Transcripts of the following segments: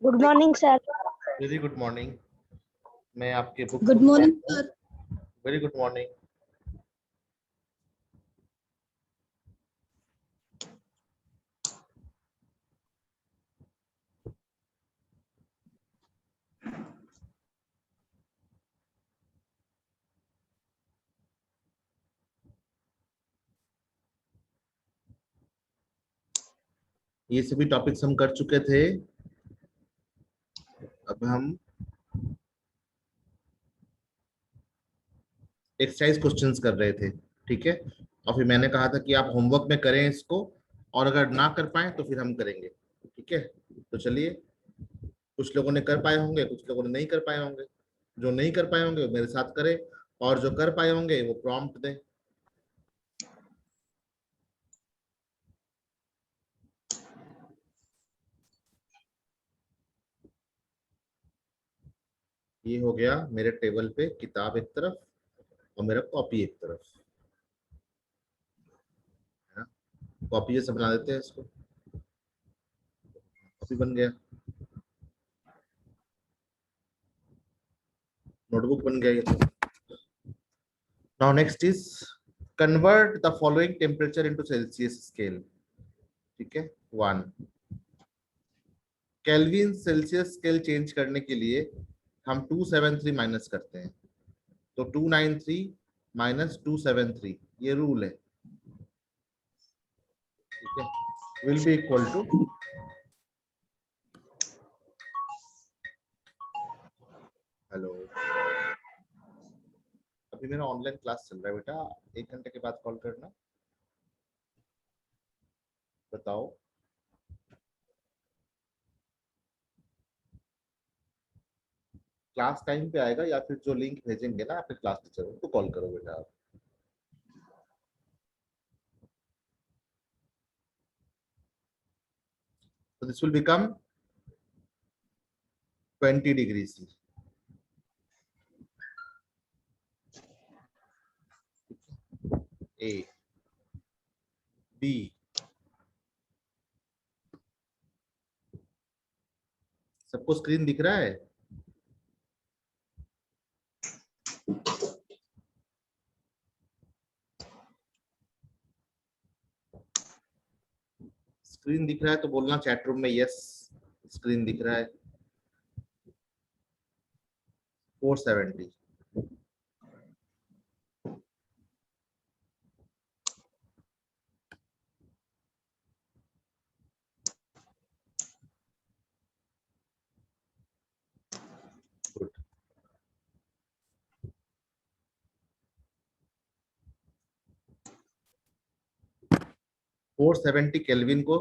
Good morning sir. Very good morning. मैं आपके book good morning sir. Very good morning. ये सभी topics हम कर चुके थे। अब हम एक्सरसाइज क्वेश्चंस कर रहे थे, ठीक है। और फिर मैंने कहा था कि आप होमवर्क में करें इसको, और अगर ना कर पाए तो फिर हम करेंगे, ठीक है। तो चलिए, कुछ लोगों ने कर पाए होंगे, कुछ लोगों ने नहीं कर पाए होंगे। जो नहीं कर पाए होंगे वो मेरे साथ करें, और जो कर पाए होंगे वो प्रॉम्प्ट दें। ये हो गया मेरे टेबल पे किताब एक तरफ और मेरा कॉपी एक तरफ, है ना। कॉपी जैसे बना देते हैं इसको, कॉपी बन गया, नोटबुक बन गया ये तो। Now next is convert the following temperature into Celsius scale, ठीक है। 1 केल्विन सेल्सियस स्केल चेंज करने के लिए हम 273 माइनस करते हैं, तो 293 माइनस 273 ये रूल है, ठीक है। Will be equal to, hello, अभी मेरा ऑनलाइन क्लास चल रहा है बेटा, 1 घंटे के बाद कॉल करना। बताओ, क्लास टाइम पे आएगा या फिर जो लिंक भेजेंगे ना आपके क्लास टीचर, उनको कॉल करो बेटा आप। So this will become 20 degree C. A, B, सबको स्क्रीन दिख रहा है? स्क्रीन दिख रहा है तो बोलना चैट रूम में यस, स्क्रीन दिख रहा है। 470, गुड। 470 केल्विन को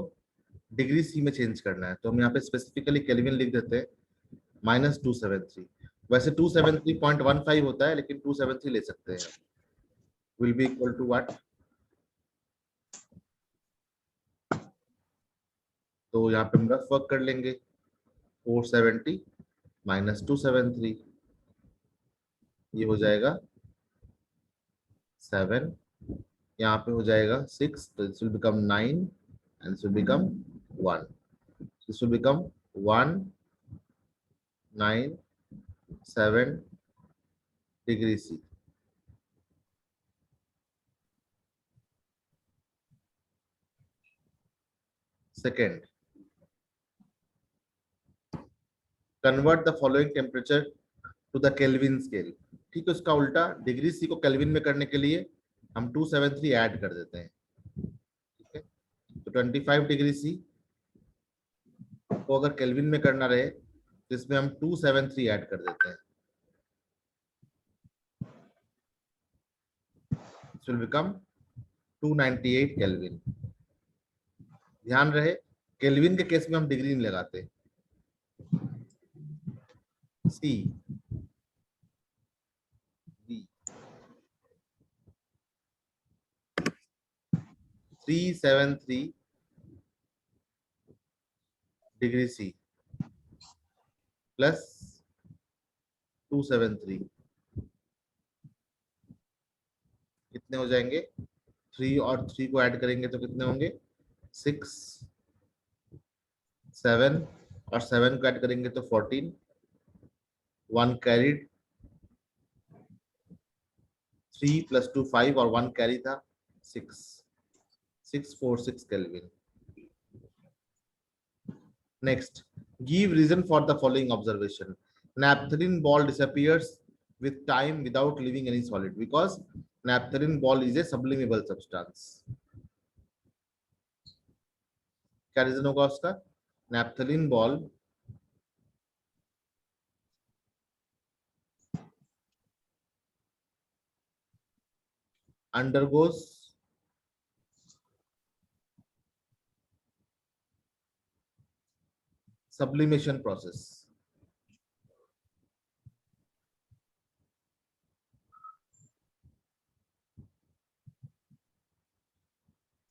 डिग्री सी में चेंज करना है, तो हम यहाँ पे स्पेसिफिकली केल्विन लिख देते हैं -273। वैसे 273.15 होता है, लेकिन 273 ले सकते हैं। Will be equal to what? तो यहाँ पे हम रफ वर्क कर लेंगे, 470 माइनस 273, ये हो जाएगा 7, यहाँ पे हो जाएगा 6, तो this will become 9 and this will become 1। This will become 1 9 7 degree C. Second, convert the following temperature to the Kelvin scale. ठीक है, उसका उल्टा डिग्री सी को केल्विन में करने के लिए हम 273 ऐड कर देते हैं, ठीक है। तो 25 डिग्री सी को अगर केल्विन में करना रहे तो इसमें हम 273 ऐड कर देते हैं, इट विल बिकम 298 केल्विन। ध्यान रहे, केल्विन के केस में हम डिग्री नहीं लगाते। सी, बी, 373 डिग्री सी प्लस 273 कितने हो जाएंगे? 3 और 3 को ऐड करेंगे तो कितने होंगे? 6 7 और 7 को ऐड करेंगे तो 14, 1 कैरीड, 3 + 2 5 और 1 कैरी था 6, 646 kelvin. Next, give reason for the following observation. Naphthalene ball disappears with time without leaving any solid because naphthalene ball is a sublimable substance. क्या रीजन होगा उसका? Naphthalene ball undergoes sublimation process.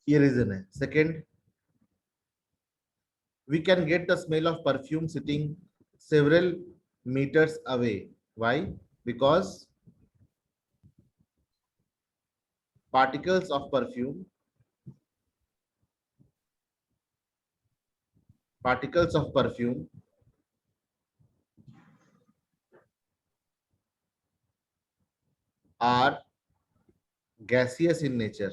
ये reason है. Second, we can get the smell of perfume sitting several meters away. Why? Because particles of perfume particles of perfume are gaseous in nature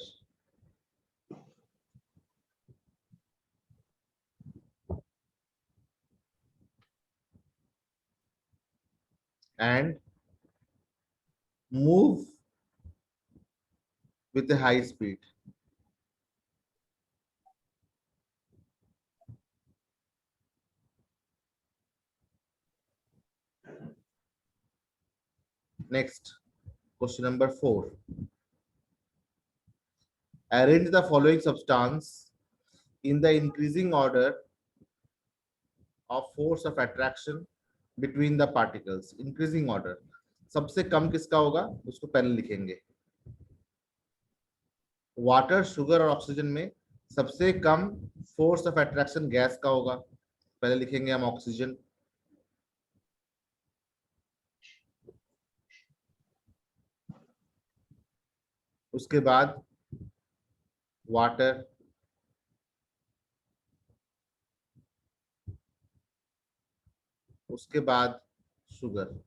and move with a high speed. Next, question number 4. Arrange the following substance in the increasing order of force of attraction between the particles. Increasing order. सबसे कम किसका होगा उसको पहले लिखेंगे. Water, sugar और oxygen में सबसे कम force of attraction gas का होगा. पहले लिखेंगे हम ऑक्सीजन. उसके बाद वाटर, उसके बाद sugar.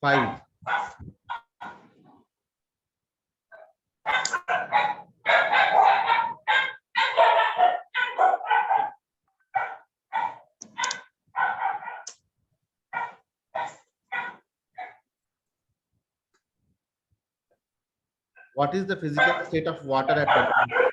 5. What is the physical state of water at 20?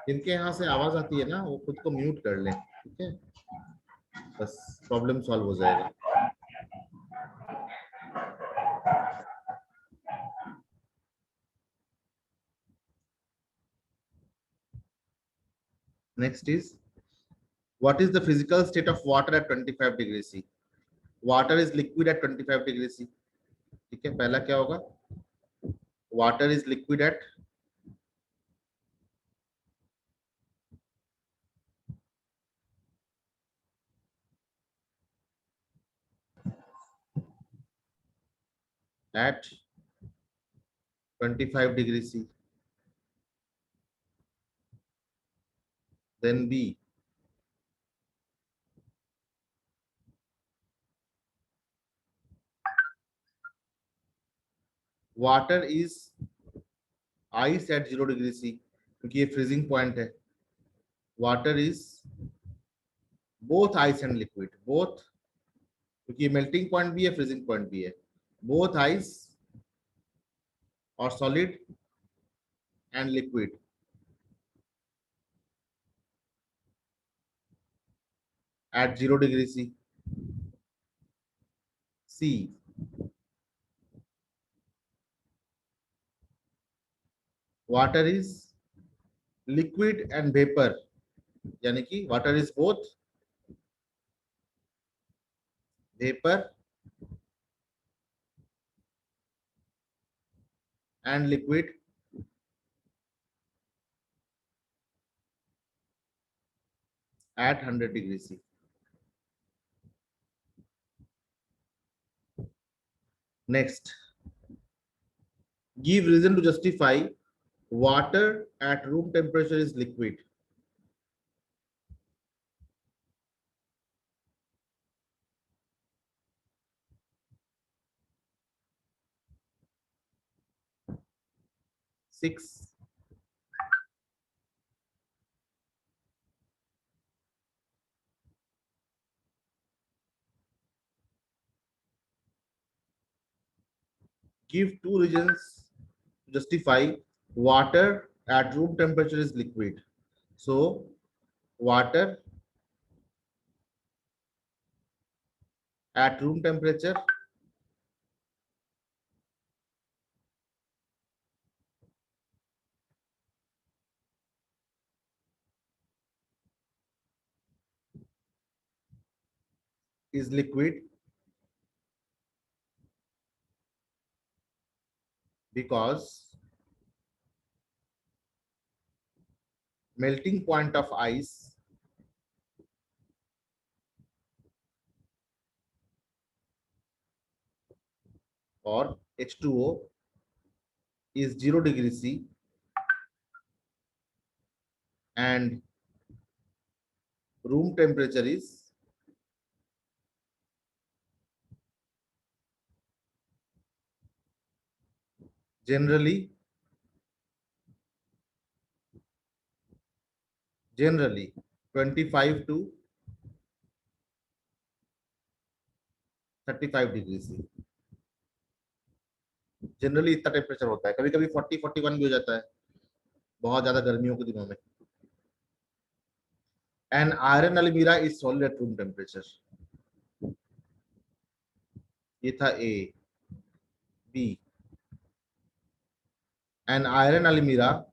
जिनके यहाँ से आवाज आती है ना वो खुद को म्यूट कर लें. ठीक है, बस प्रॉब्लम सॉल्व हो जाएगा. Next is, what is the physical state of water at 25 degrees C? Water is liquid at 25 degrees C. ठीक है, पहला क्या होगा? Water is liquid at 25 degrees C. Then B, water is ice at 0 degrees C. क्योंकि ये freezing point है. Water is both ice and liquid. Both, क्योंकि ये melting point भी है, freezing point भी है. Both ice or solid and liquid at 0 degrees C. C, water is liquid and vapor. यानी कि water is both vapor and liquid at 100 degrees C. Next, give reason to justify water at room temperature is liquid. Six, give two reasons to justify water at room temperature is liquid. So water at room temperature is liquid because melting point of ice or H2O is 0 degrees C and room temperature is generally 25 to 35 degrees C. Generally इतना temperature होता है, कभी कभी 40-41 भी हो जाता है बहुत ज्यादा गर्मियों के दिनों में. एंड आयरन अलमीरा is solid at room temperature. ये था ए. बी, एन आयरन अलमीरा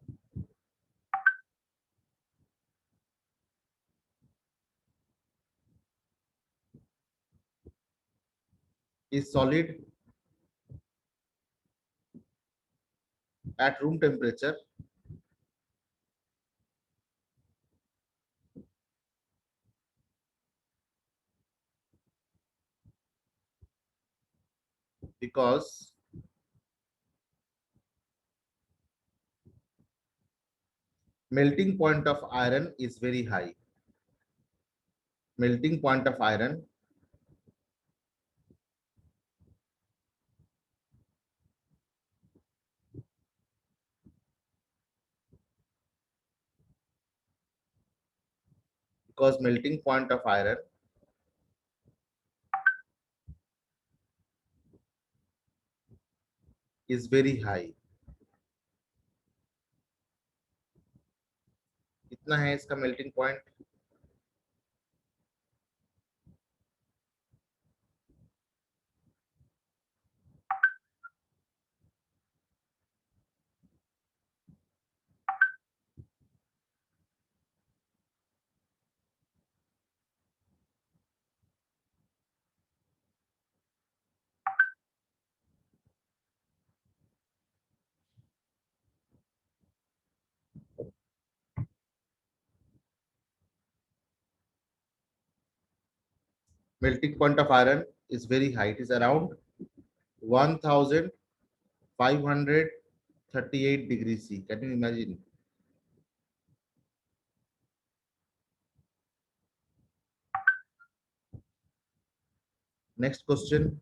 is solid at room temperature because melting point of iron is very high. Melting point of iron because melting point of iron is very high. कितना है इसका melting point? Melting point of iron is very high. It is around 1538 degrees C. Can you imagine? Next question.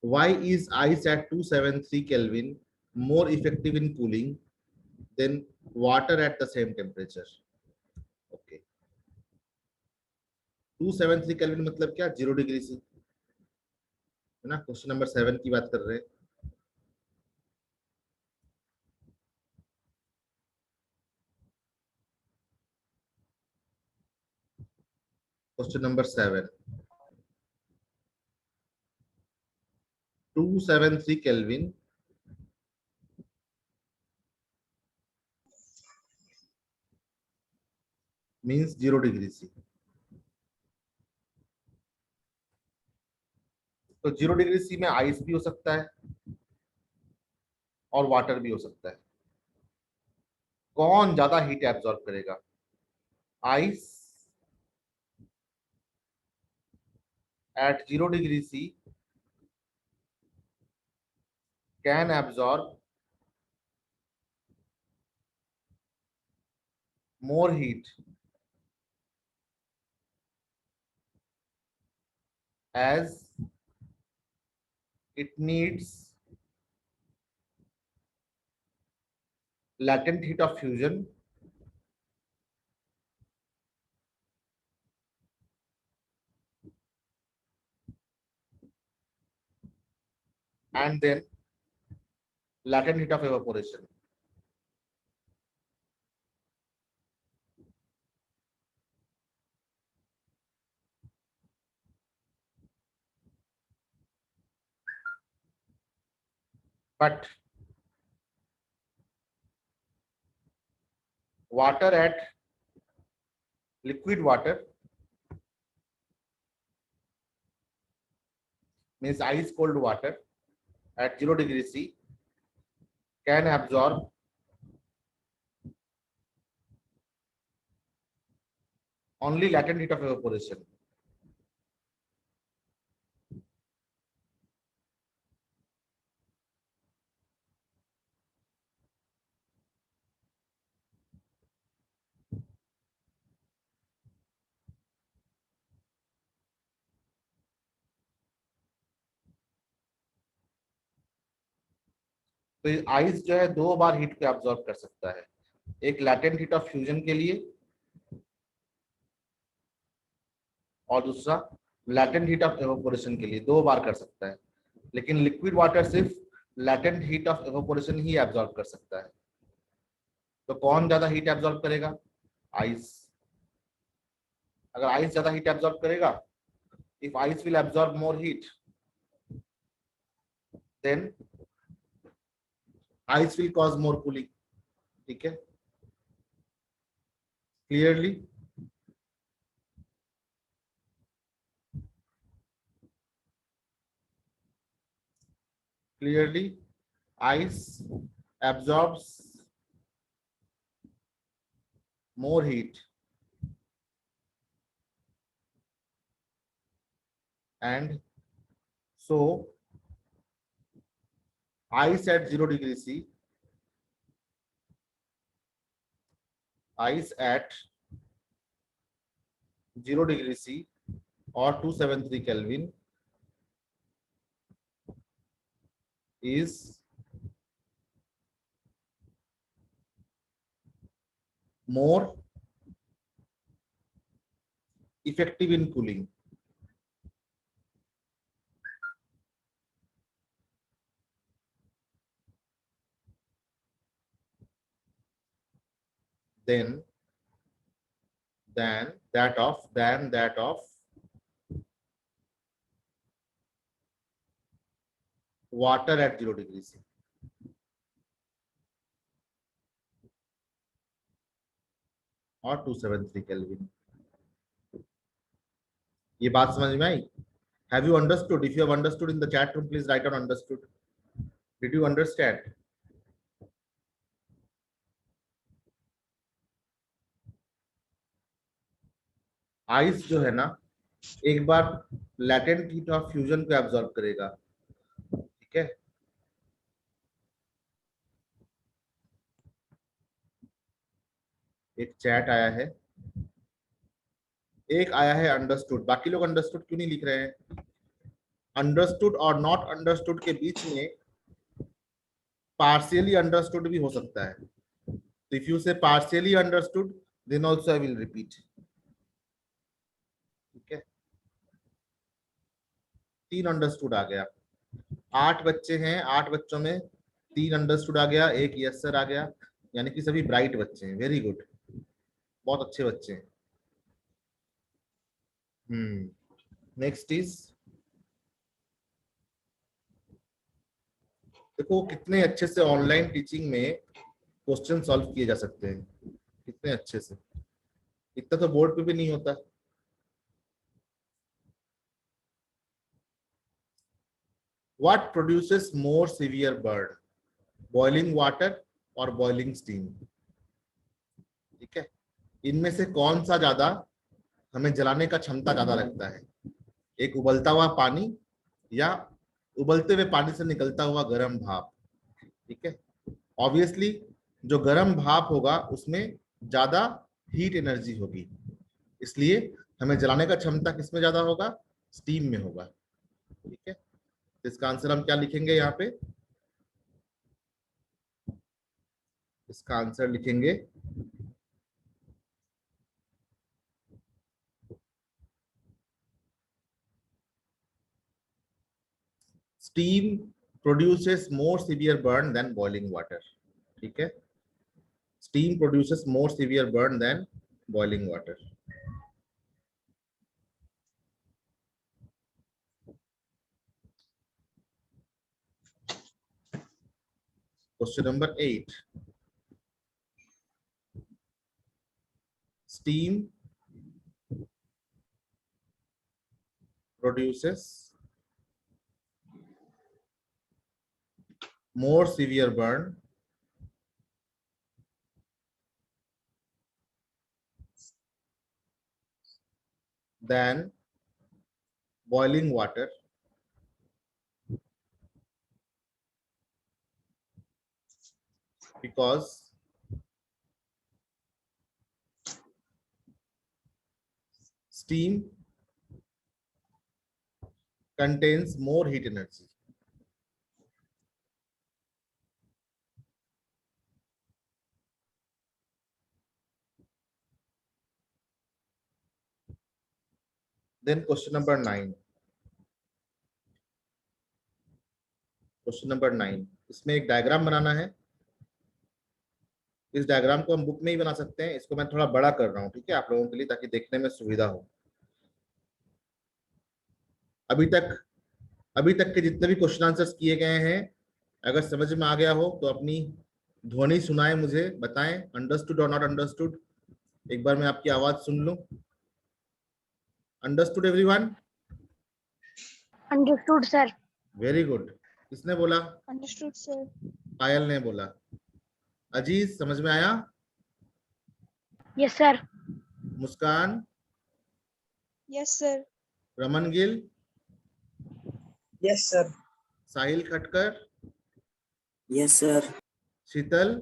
Why is ice at 273 Kelvin more effective in cooling than water at the same temperature? Okay. 273 kelvin मतलब क्या? 0 degree सी, है ना. Question number 7 की बात कर रहे हैं. Question number 7, 273 Kelvin means 0 degree C. तो 0 डिग्री सी में आइस भी हो सकता है और वाटर भी हो सकता है. कौन ज्यादा हीट एब्जॉर्ब करेगा, ice at 0 degree C can absorb more heat as it needs latent heat of fusion and then latent heat of evaporation. But water at liquid water means ice cold water at 0 degree C can absorb only latent heat of evaporation. तो ice जो है दो बार heat को absorb कर सकता है, एक latent heat of fusion के लिए और दूसरा लैटेंट हीट ऑफ एवापोरेशन के लिए, दो बार कर सकता है। लेकिन लिक्विड वाटर सिर्फ लैटेंट हीट ऑफ एवापोरेशन ही एब्जॉर्ब कर सकता है। तो कौन ज्यादा हीट एब्जॉर्ब करेगा? आइस। अगर आइस ज्यादा हीट एब्जॉर्ब करेगा, if ice will absorb more heat then ice will cause more cooling. ठीक है, clearly? Clearly, ice absorbs more heat and so ice at 0 degree C, ice at 0 degree C or 273 Kelvin is more effective in cooling. Than that of water at 0 degree C. और 273 kelvin. ये बात समझ में आई? Have you understood? If you have understood in the chat room, please write on understood. Did you understand? Ice जो है ना, एक बार latent heat of fusion को एब्जॉर्ब करेगा। ठीक है, एक चैट आया है, एक आया है अंडरस्टूड। बाकी लोग अंडरस्टूड क्यों नहीं लिख रहे हैं? अंडरस्टूड और नॉट अंडरस्टूड के बीच में पार्शियली अंडरस्टूड भी हो सकता है। तो if you say partially understood then also I will repeat. ठीक है, 3 अंडरस्टूड आ गया। 8 बच्चे हैं, 8 बच्चों में 3 अंडरस्टूड आ गया, एक यस सर आ गया, यानी कि सभी ब्राइट बच्चे हैं। वेरी गुड, बहुत अच्छे बच्चे हैं। नेक्स्ट इज, देखो कितने अच्छे से ऑनलाइन टीचिंग में क्वेश्चन सॉल्व किए जा सकते हैं, कितने अच्छे से। इतना तो बोर्ड पे भी नहीं होता। What produces more severe burn, boiling water और बॉइलिंग स्टीम? ठीक है, इनमें से कौन सा ज्यादा हमें जलाने का क्षमता ज्यादा रखता है? एक उबलता हुआ पानी या उबलते हुए पानी से निकलता हुआ गर्म भाप। ठीक है, ऑब्वियसली जो गर्म भाप होगा उसमें ज्यादा हीट एनर्जी होगी, इसलिए हमें जलाने का क्षमता किसमें ज्यादा होगा, स्टीम में होगा। ठीक है, तो इसका आंसर हम क्या लिखेंगे यहाँ पे, इसका आंसर लिखेंगे steam produces more severe burn than boiling water. ठीक है, steam produces more severe burn than boiling water. Question number 8, steam produces more severe burn than boiling water because steam contains more heat energy. Then question number 9. Question number 9, इसमें एक diagram बनाना है। इस diagram को हम book में ही बना सकते हैं, इसको मैं थोड़ा बड़ा कर रहा हूँ, ठीक है, आप लोगों के लिए, ताकि देखने में सुविधा हो। अभी तक के जितने भी क्वेश्चन आंसर्स किए गए हैं, अगर समझ में आ गया हो तो अपनी ध्वनि सुनाए, मुझे बताएं अंडरस्टूड और नॉट अंडरस्टूड। एक बार मैं आपकी आवाज सुन लूं। Understood everyone? Understood sir. Very good. किसने बोला? Understood sir. पायल ने बोला। अजीज, समझ में आया? Yes sir. Muskan? Yes sir. Raman Gill? Yes sir. Sahil Khatkar? Yes sir. Sheetal?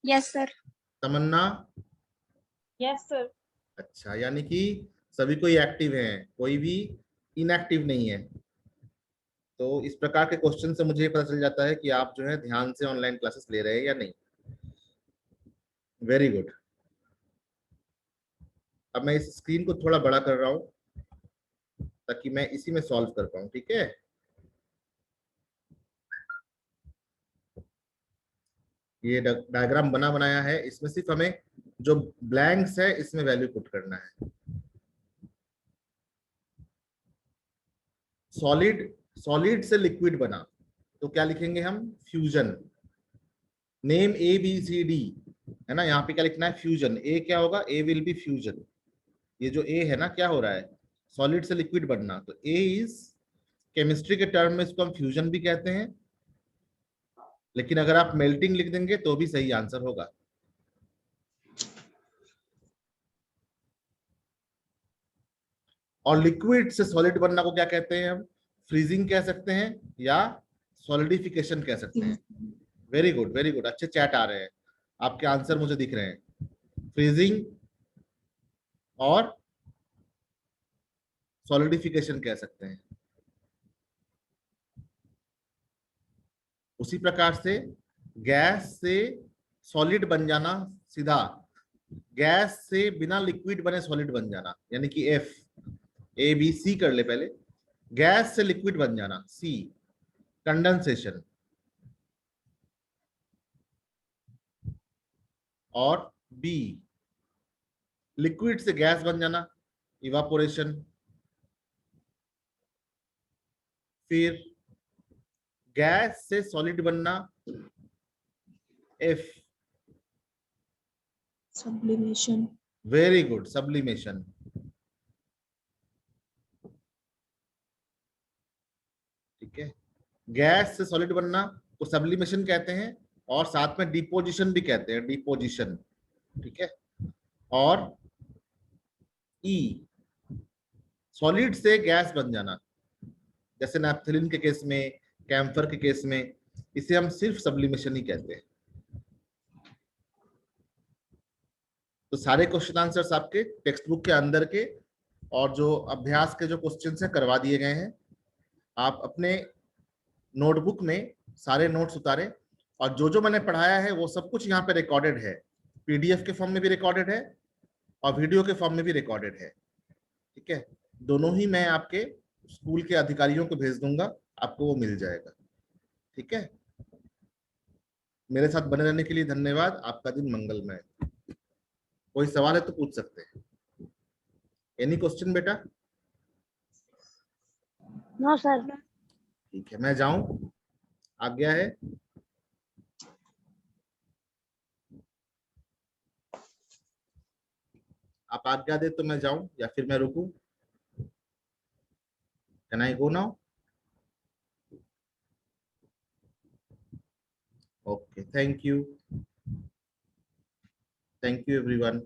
Yes sir. Tamanna? Yes sir. अच्छा, यानी कि सभी कोई एक्टिव है, कोई भी इनएक्टिव नहीं है। तो इस प्रकार के क्वेश्चन से मुझे पता चल जाता है कि आप जो है ध्यान से ऑनलाइन क्लासेस ले रहे हैं या नहीं। Very good. अब मैं इस स्क्रीन को थोड़ा बड़ा कर रहा हूं ताकि मैं इसी में सॉल्व कर पाऊं। ठीक है, ये डायग्राम बना बनाया है, इसमें सिर्फ हमें जो ब्लैंक्स है इसमें वैल्यू पुट करना है। सॉलिड से लिक्विड बना, तो क्या लिखेंगे हम? Fusion. Name A B C D है ना, यहाँ पे क्या लिखना है? फ्यूजन। ए क्या होगा? ए विल बी फ्यूजन। ये जो ए है ना, क्या हो रहा है? सॉलिड से लिक्विड बनना। तो ए इज, केमिस्ट्री के टर्म में इसको हम फ्यूजन भी कहते हैं, लेकिन अगर आप मेल्टिंग लिख देंगे तो भी सही आंसर होगा। और लिक्विड से सॉलिड बनना को क्या कहते हैं हम? फ्रीजिंग कह सकते हैं या सॉलिडिफिकेशन कह सकते हैं। वेरी गुड, वेरी गुड, अच्छे चैट आ रहे हैं, आपके आंसर मुझे दिख रहे हैं। फ्रीजिंग और सॉलिडिफिकेशन कह सकते हैं। उसी प्रकार से गैस से सॉलिड बन जाना, सीधा गैस से बिना लिक्विड बने सॉलिड बन जाना, यानी कि एफ। ए बी सी कर ले पहले। गैस से लिक्विड बन जाना, सी कंडेंसेशन। और बी लिक्विड से गैस बन जाना, इवापोरेशन। फिर गैस से सॉलिड बनना, F sublimation. Very good, sublimation. ठीक है, गैस से सॉलिड बनना को सब्लिमेशन कहते हैं, और साथ में डिपोजिशन भी कहते हैं, डिपोजिशन। ठीक है, और ई सॉलिड से गैस बन जाना, जैसे नैप्थेलिन के केस में, कैम्फर के केस में, इसे हम सिर्फ सब्लिमेशन ही कहते हैं। तो सारे क्वेश्चन आंसर्स आपके टेक्स्ट बुक के अंदर के और जो अभ्यास के जो क्वेश्चन हैं करवा दिए गए हैं। आप अपने नोटबुक में सारे नोट्स उतारें, और जो जो मैंने पढ़ाया है वो सब कुछ यहाँ पे रिकॉर्डेड है, पीडीएफ के फॉर्म में भी रिकॉर्डेड है और वीडियो के फॉर्म में भी रिकॉर्डेड है। ठीक है, दोनों ही मैं आपके स्कूल के अधिकारियों को भेज दूंगा, आपको वो मिल जाएगा। ठीक है, मेरे साथ बने रहने के लिए धन्यवाद। आपका दिन मंगलमय। कोई सवाल है तो पूछ सकते हैं। एनी क्वेश्चन बेटा? No sir. ठीक है, मैं जाऊं? आज्ञा है? आप आज्ञा दे तो मैं जाऊं या फिर मैं रुकूं? Can I go now? Okay, thank you everyone.